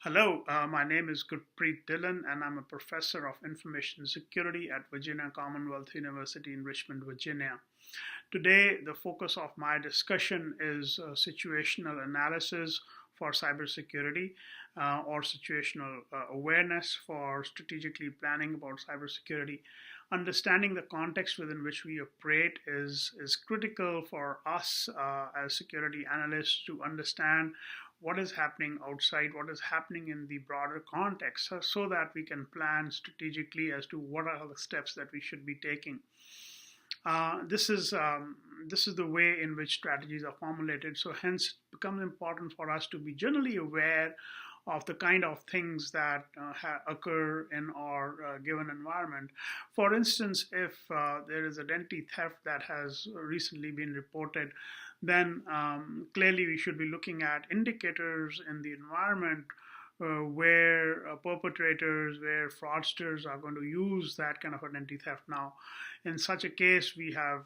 Hello, my name is Gurpreet Dhillon, and I'm a professor of information security at Virginia Commonwealth University in Richmond, Virginia. Today, the focus of my discussion is situational analysis for cybersecurity or situational awareness for strategically planning about cybersecurity. Understanding the context within which we operate is critical for us as security analysts to understand what is happening outside, what is happening in the broader context, so that we can plan strategically as to what are the steps that we should be taking. This is the way in which strategies are formulated. So hence, it becomes important for us to be generally aware of the kind of things that occur in our given environment. For instance, if there is identity theft that has recently been reported, then clearly we should be looking at indicators in the environment where perpetrators, where fraudsters are going to use that kind of identity theft. Now, in such a case, we have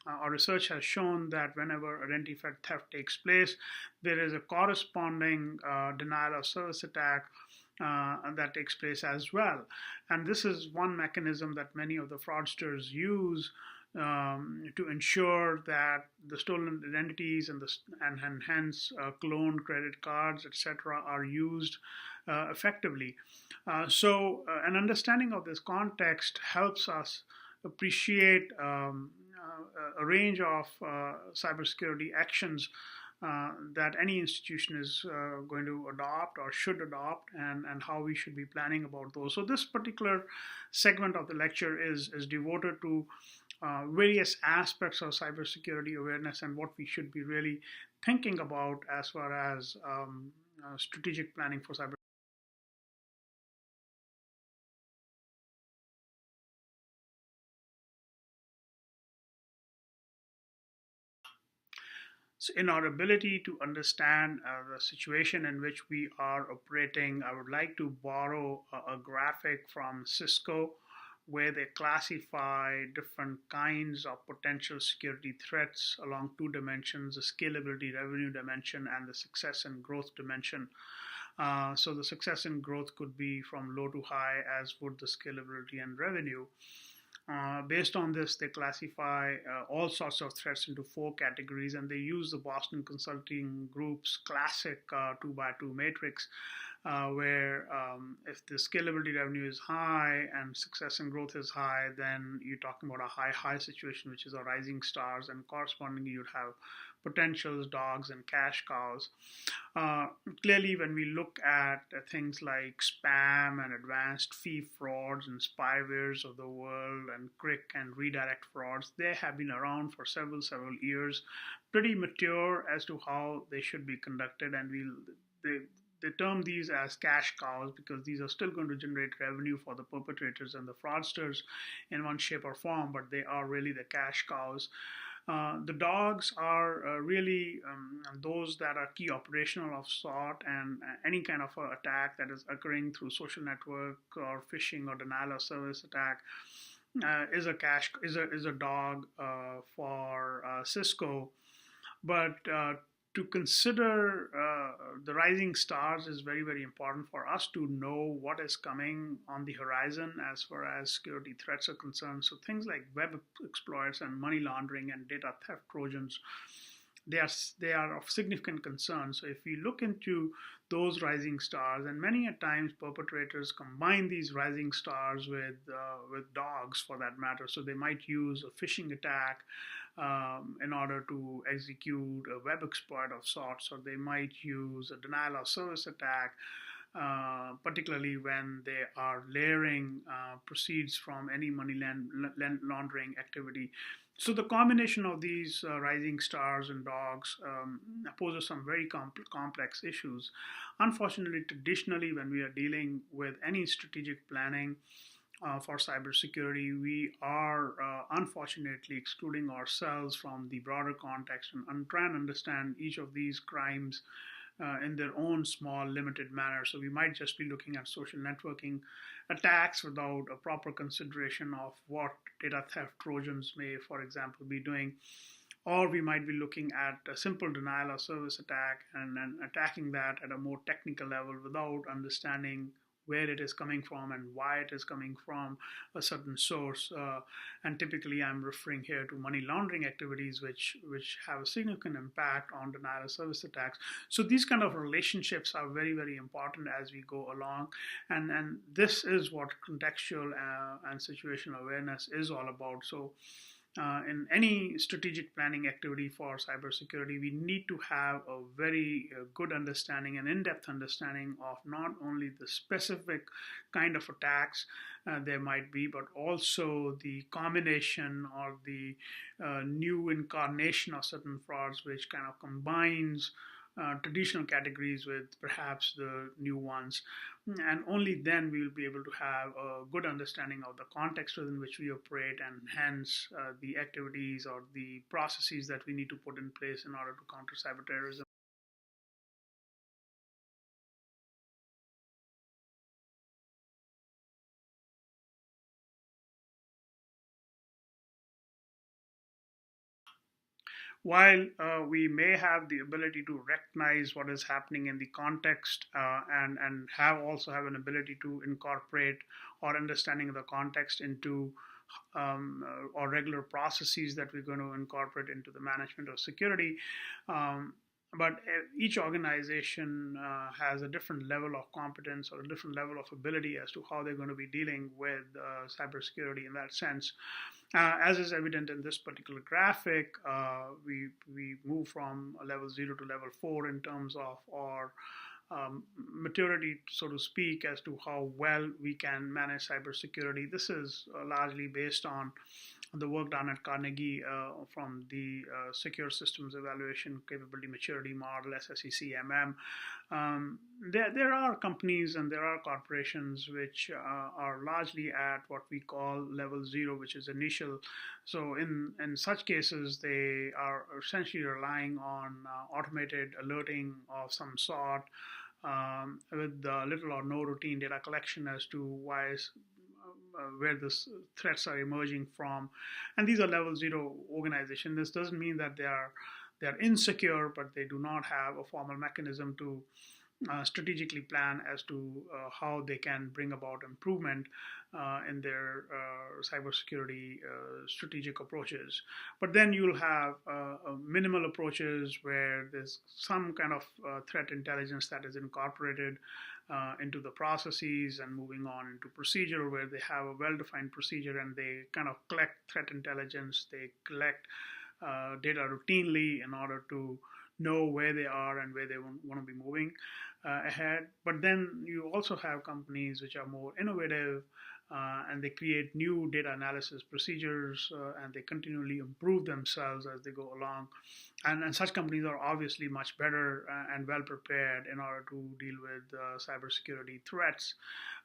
our research has shown that whenever identity theft takes place, there is a corresponding denial of service attack that takes place as well. And this is one mechanism that many of the fraudsters use to ensure that the stolen identities and hence cloned credit cards, etc., are used effectively. An understanding of this context helps us appreciate a range of cybersecurity actions that any institution is going to adopt or should adopt, and how we should be planning about those. So this particular segment of the lecture is devoted to various aspects of cybersecurity awareness and what we should be really thinking about as far as strategic planning for cyber. So in our ability to understand the situation in which we are operating, I would like to borrow a graphic from Cisco where they classify different kinds of potential security threats along two dimensions: the scalability revenue dimension and the success and growth dimension. So the success and growth could be from low to high, as would the scalability and revenue. Based on this, they classify all sorts of threats into four categories, and they use the Boston Consulting Group's classic 2 by 2 matrix, where if the scalability revenue is high and success and growth is high, then you're talking about a high situation, which is a rising stars, and correspondingly you'd have potentials, dogs, and cash cows. Uh, Clearly, when we look at things like spam and advanced fee frauds and spywares of the world and crick and redirect frauds, they have been around for several years, pretty mature as to how they should be conducted, and they term these as cash cows because these are still going to generate revenue for the perpetrators and the fraudsters in one shape or form, but they are really the cash cows. The dogs are really those that are key operational of sort, and any kind of attack that is occurring through social network or phishing or denial of service attack is a dog for Cisco. But to consider the rising stars is very important for us to know what is coming on the horizon as far as security threats are concerned. So things like web exploits and money laundering and data theft trojans, they are of significant concern. So if we look into those rising stars, and many a times perpetrators combine these rising stars with dogs for that matter. So they might use a phishing attack in order to execute a web exploit of sorts, or they might use a denial of service attack, particularly when they are layering proceeds from any money laundering activity. So the combination of these rising stars and dogs poses some very complex issues. Unfortunately, traditionally, when we are dealing with any strategic planning for cybersecurity, we are unfortunately excluding ourselves from the broader context and trying to understand each of these crimes in their own small, limited manner. So we might just be looking at social networking attacks without a proper consideration of what data theft trojans may, for example, be doing. or we might be looking at a simple denial of service attack and attacking that at a more technical level without understanding where it is coming from and why it is coming from a certain source. And typically, I'm referring here to money laundering activities, which have a significant impact on denial of service attacks. So these kind of relationships are very, very important as we go along, and this is what contextual and situational awareness is all about. So in any strategic planning activity for cybersecurity, we need to have a very good understanding and in-depth understanding of not only the specific kind of attacks there might be, but also the combination or the new incarnation of certain frauds, which kind of combines traditional categories with perhaps the new ones. And only then we will be able to have a good understanding of the context within which we operate, and hence the activities or the processes that we need to put in place in order to counter cyber terrorism. While we may have the ability to recognize what is happening in the context and have an ability to incorporate or understanding of the context into or regular processes that we're going to incorporate into the management of security. Um, but each organization has a different level of competence or a different level of ability as to how they're going to be dealing with cybersecurity in that sense. As is evident in this particular graphic, we move from level 0 to level 4 in terms of our maturity, so to speak, as to how well we can manage cybersecurity. This is largely based on the work done at Carnegie from the Secure Systems Evaluation Capability Maturity Model, SSECMM. There are companies and there are corporations which are largely at what we call level 0, which is initial. So in such cases, they are essentially relying on automated alerting of some sort, with little or no routine data collection as to where the threats are emerging from. And these are level 0 organizations. This doesn't mean that they are insecure, but they do not have a formal mechanism to strategically plan as to how they can bring about improvement in their cybersecurity strategic approaches. But then you'll have minimal approaches where there's some kind of threat intelligence that is incorporated into the processes, and moving on into procedure where they have a well-defined procedure and they kind of collect threat intelligence, they collect data routinely in order to know where they are and where they want to be moving ahead. But then you also have companies which are more innovative, and they create new data analysis procedures, and they continually improve themselves as they go along. And such companies are obviously much better and well prepared in order to deal with cybersecurity threats.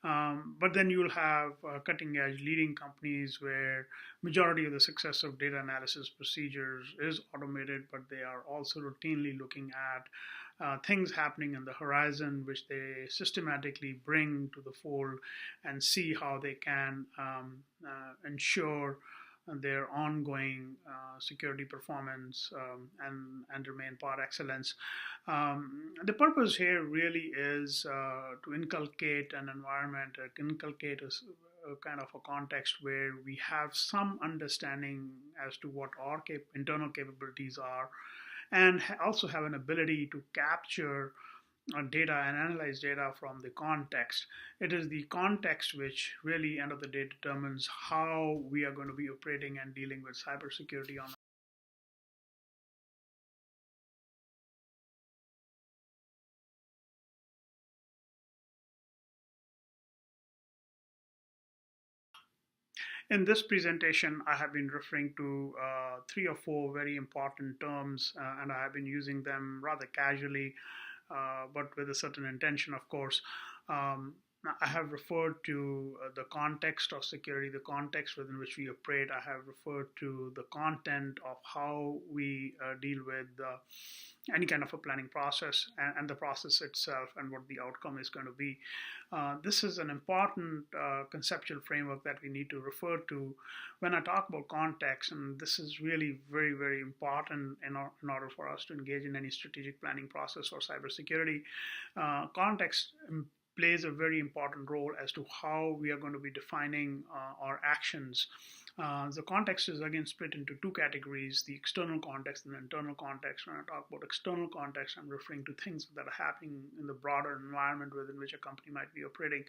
But then you'll have cutting edge leading companies where majority of the success of data analysis procedures is automated, but they are also routinely looking at things happening in the horizon, which they systematically bring to the fold and see how they can ensure their ongoing security performance, and remain par excellence. The purpose here really is to inculcate an environment, inculcate a kind of a context where we have some understanding as to what our internal capabilities are, and also have an ability to capture data and analyze data from the context. It is the context which really, end of the day, determines how we are going to be operating and dealing with cybersecurity on. In this presentation, I have been referring to three or four very important terms, and I have been using them rather casually, but with a certain intention, of course. Now, I have referred to the context of security, the context within which we operate. I have referred to the content of how we deal with any kind of a planning process, and the process itself and what the outcome is going to be. This is an important conceptual framework that we need to refer to when I talk about context, and this is really very, very important in order for us to engage in any strategic planning process or cybersecurity. Context plays a very important role as to how we are going to be defining our actions. The context is again split into two categories: the external context and the internal context. When I talk about external context, I'm referring to things that are happening in the broader environment within which a company might be operating.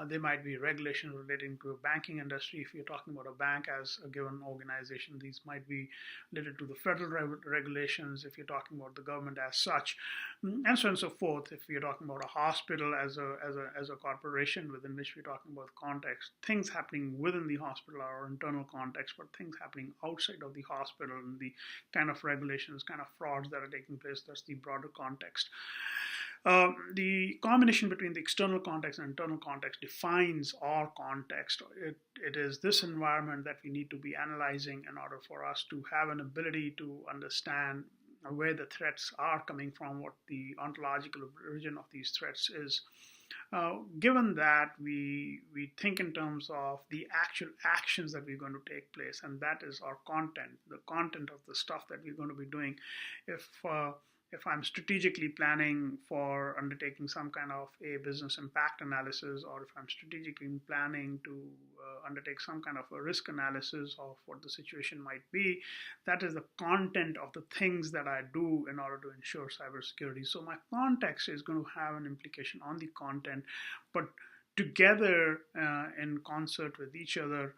There might be regulations relating to a banking industry. If you're talking about a bank as a given organization, these might be related to the federal regulations. If you're talking about the government as such, and so on and so forth. If you're talking about a hospital as a corporation within which we're talking about context, things happening within the hospital are internal context, but things happening outside of the hospital and the kind of regulations, kind of frauds that are taking place, that's the broader context. The combination between the external context and internal context defines our context. It is this environment that we need to be analyzing in order for us to have an ability to understand where the threats are coming from, what the ontological origin of these threats is. Given that we think in terms of the actual actions that we're going to take place, and that is our content, the content of the stuff that we're going to be doing. If I'm strategically planning for undertaking some kind of a business impact analysis, or if I'm strategically planning to undertake some kind of a risk analysis of what the situation might be, that is the content of the things that I do in order to ensure cybersecurity. So my context is going to have an implication on the content, but together in concert with each other,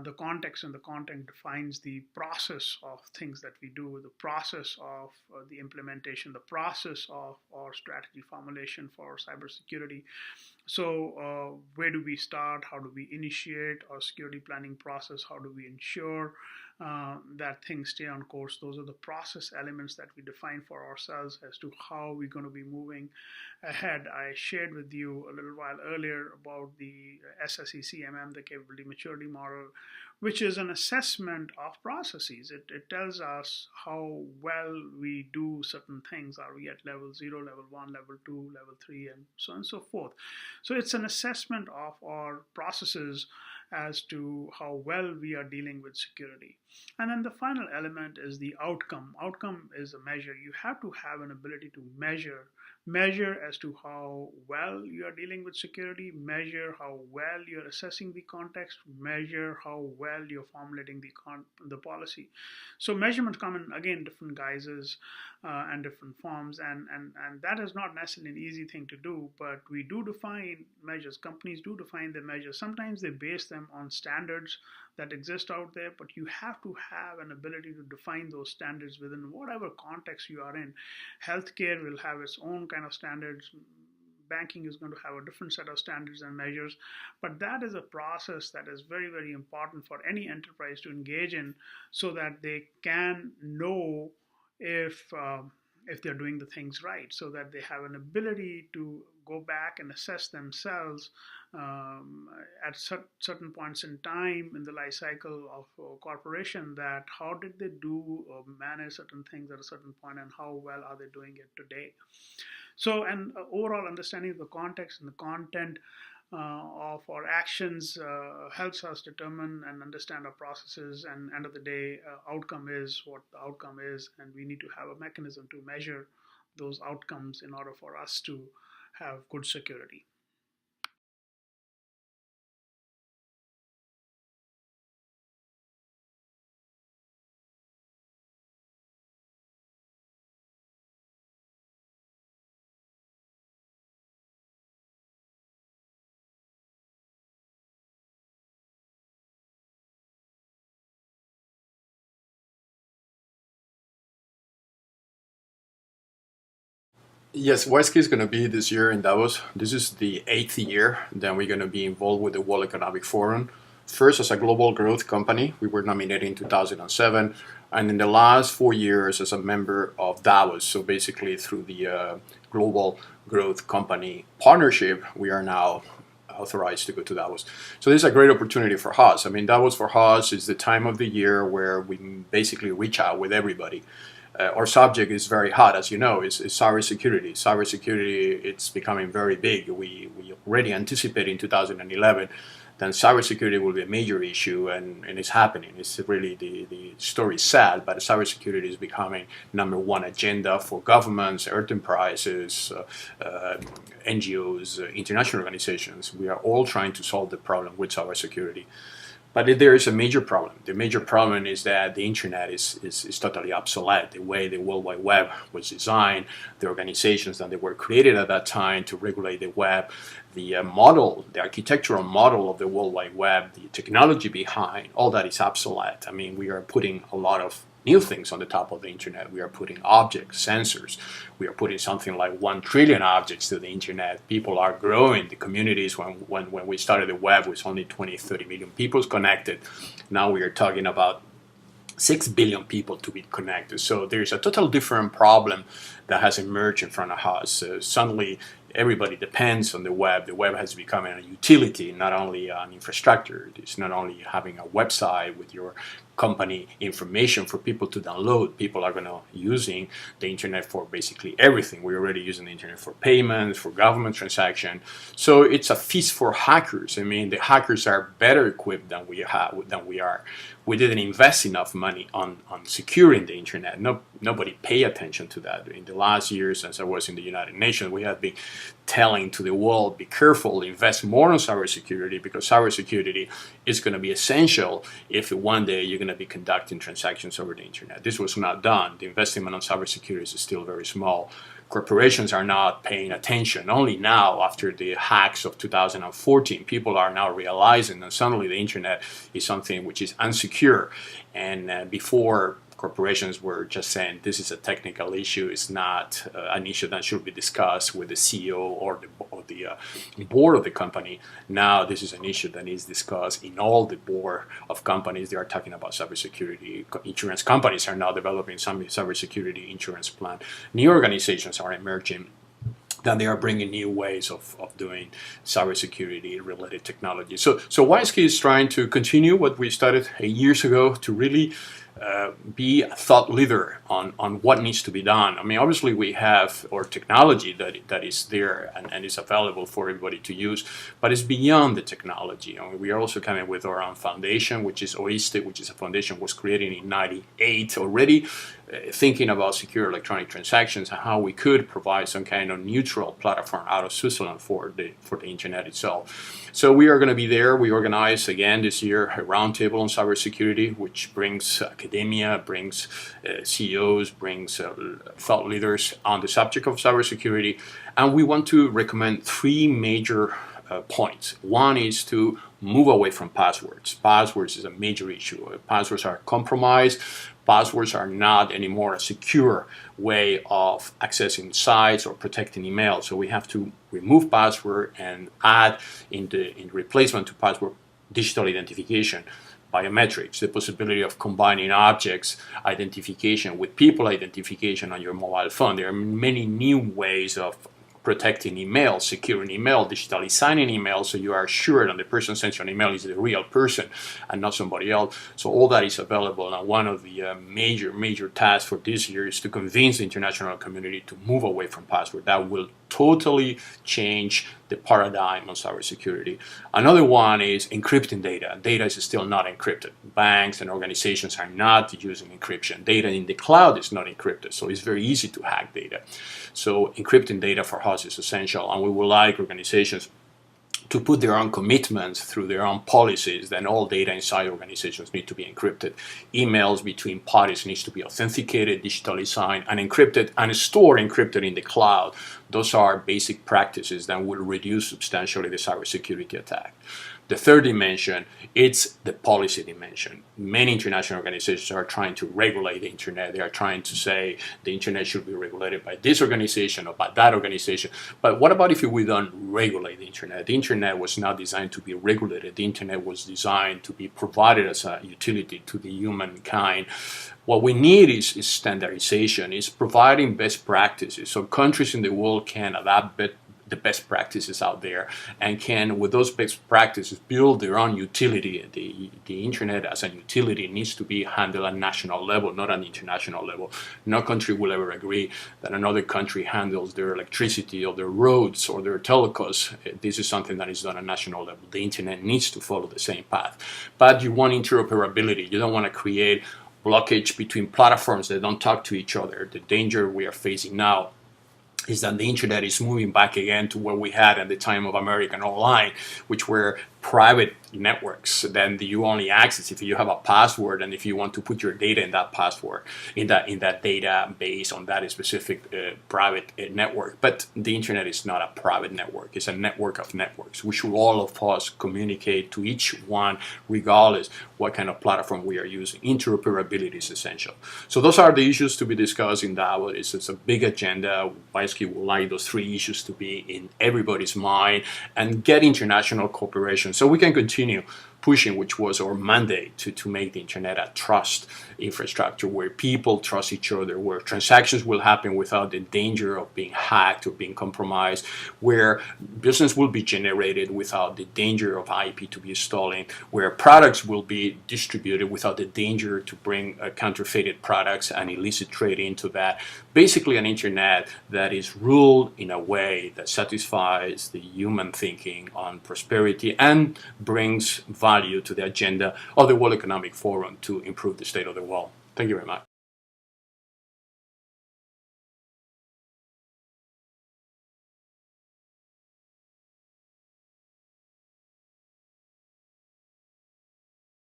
the context and the content defines the process of things that we do, the process of the implementation, the process of our strategy formulation for cybersecurity. So, where do we start? How do we initiate our security planning process? How do we ensure that things stay on course? Those are the process elements that we define for ourselves as to how we're going to be moving ahead. I shared with you a little while earlier about the SSECMM, the Capability Maturity Model, which is an assessment of processes. It tells us how well we do certain things. Are we at level 0, level 1, level 2, level 3, and so on and so forth. So it's an assessment of our processes as to how well we are dealing with security. And then the final element is the outcome. Outcome is a measure. You have to have an ability to measure as to how well you are dealing with security, measure how well you're assessing the context, measure how well you're formulating the policy. So measurements come in, again, different guises and different forms, and that is not necessarily an easy thing to do, but we do define measures. Companies do define their measures. Sometimes they base them on standards that exist out there, but you have to have an ability to define those standards within whatever context you are in. Healthcare will have its own kind of standards. Banking is going to have a different set of standards and measures, but that is a process that is very, very important for any enterprise to engage in, so that they can know if they're doing the things right, so that they have an ability to go back and assess themselves at certain points in time in the life cycle of a corporation, that how did they do or manage certain things at a certain point, and how well are they doing it today. So, and overall understanding of the context and the content of our actions helps us determine and understand our processes, and end of the day, outcome is what the outcome is, and we need to have a mechanism to measure those outcomes in order for us to have good security. Yes, WESC is going to be this year in Davos. This is the eighth year that we're going to be involved with the World Economic Forum. first as a global growth company. We were nominated in 2007, and in the last 4 years as a member of Davos. So basically through the global growth company partnership, we are now authorized to go to Davos. So this is a great opportunity for us. I mean, Davos for us is the time of the year where we basically reach out with everybody. Our subject is very hot, as you know, is cybersecurity. Cybersecurity, it's becoming very big. We already anticipate in 2011 that cybersecurity will be a major issue, and it's happening. It's really, the story is sad, but cybersecurity is becoming #1 agenda for governments, enterprises, NGOs, international organizations. We are all trying to solve the problem with cybersecurity. But there is a major problem. The major problem is that the internet is totally obsolete. The way the World Wide Web was designed, the organizations that they were created at that time to regulate the web, the model, the architectural model of the World Wide Web, the technology behind, all that is obsolete. I mean, we are putting a lot of new things on the top of the internet. We are putting objects, sensors. We are putting something like 1 trillion objects to the internet. People are growing. The communities, when we started the web, was only 20, 30 million people connected. Now we are talking about 6 billion people to be connected. So there's a total different problem that has emerged in front of us. Suddenly, everybody depends on the web. The web has become a utility, not only an infrastructure. It's not only having a website with your company information for people to download. People are going to using the internet for basically everything. We're already using the internet for payments, for government transaction. So it's a feast for hackers. I mean, the hackers are better equipped than we are. We didn't invest enough money on securing the internet. Nobody pay attention to that. In the last years, as I was in the United Nations, we have been telling to the world, be careful, invest more on cybersecurity, because cybersecurity is going to be essential if one day you're going to be conducting transactions over the internet. This was not done. The investment on cybersecurity is still very small. Corporations are not paying attention. Only now, after the hacks of 2014, people are now realizing that suddenly the internet is something which is unsecure. And before, corporations were just saying this is a technical issue. It's not an issue that should be discussed with the CEO or the board of the company. Now this is an issue that is discussed in all the board of companies. They are talking about cybersecurity. Insurance companies are now developing some cybersecurity insurance plan. New organizations are emerging. Then they are bringing new ways of doing cybersecurity-related technology. So WiseKey is trying to continue what we started 8 years ago to really be a thought leader on what needs to be done. I mean, obviously we have our technology that is there and is available for everybody to use, but it's beyond the technology. I mean, we are also coming with our own foundation, which is OISTE, which is a foundation was created in '98 already, thinking about secure electronic transactions and how we could provide some kind of neutral platform out of Switzerland for the internet itself. So we are going to be there. We organize again this year a roundtable on cybersecurity, which brings academia, brings CEOs, brings thought leaders on the subject of cybersecurity, and we want to recommend 3 major points. One is to move away from passwords. Passwords is a major issue. Passwords are compromised. Passwords are not anymore a secure way of accessing sites or protecting email. So we have to remove password and add in replacement to password digital identification, biometrics, the possibility of combining objects identification with people identification on your mobile phone. There are many new ways of protecting email, securing email, digitally signing email, so you are sure that the person sends you an email is the real person and not somebody else. So all that is available. And one of the major tasks for this year is to convince the international community to move away from password. That will totally change the paradigm on cybersecurity. Another one is encrypting data. Data is still not encrypted. Banks and organizations are not using encryption. Data in the cloud is not encrypted, so it's very easy to hack data. So encrypting data for us is essential, and we would like organizations to put their own commitments through their own policies. Then all data inside organizations need to be encrypted. Emails between parties needs to be authenticated, digitally signed, and encrypted, and stored encrypted in the cloud. Those are basic practices that will reduce substantially the cybersecurity attack. The third dimension, it's the policy dimension. Many international organizations are trying to regulate the internet. They are trying to say the internet should be regulated by this organization or by that organization. But what about if we don't regulate the internet? The internet was not designed to be regulated. The internet was designed to be provided as a utility to the humankind. What we need is standardization, is providing best practices so countries in the world can adapt the best practices out there and can, with those best practices, build their own utility. The internet as a utility needs to be handled at national level, not at international level. No country will ever agree that another country handles their electricity or their roads or their telecoms. This is something that is done at national level. The internet needs to follow the same path. But you want interoperability. You don't want to create blockage between platforms that don't talk to each other. The danger we are facing now is that the internet is moving back again to what we had at the time of American Online, which were private networks. Then you only access if you have a password and if you want to put your data in that password, in that database on that specific private network. But the internet is not a private network. It's a network of networks. We should all of us communicate to each one regardless what kind of platform we are using. Interoperability is essential. So those are the issues to be discussed in Davos. It's a big agenda. Weisky would like those three issues to be in everybody's mind and get international cooperation so we can continue pushing, which was our mandate, to make the internet a trust infrastructure where people trust each other, where transactions will happen without the danger of being hacked or being compromised, where business will be generated without the danger of IP to be stolen, where products will be distributed without the danger to bring counterfeited products and illicit trade into that. Basically an internet that is ruled in a way that satisfies the human thinking on prosperity and brings value to the agenda of the World Economic Forum to improve the state of the world. Thank you very much.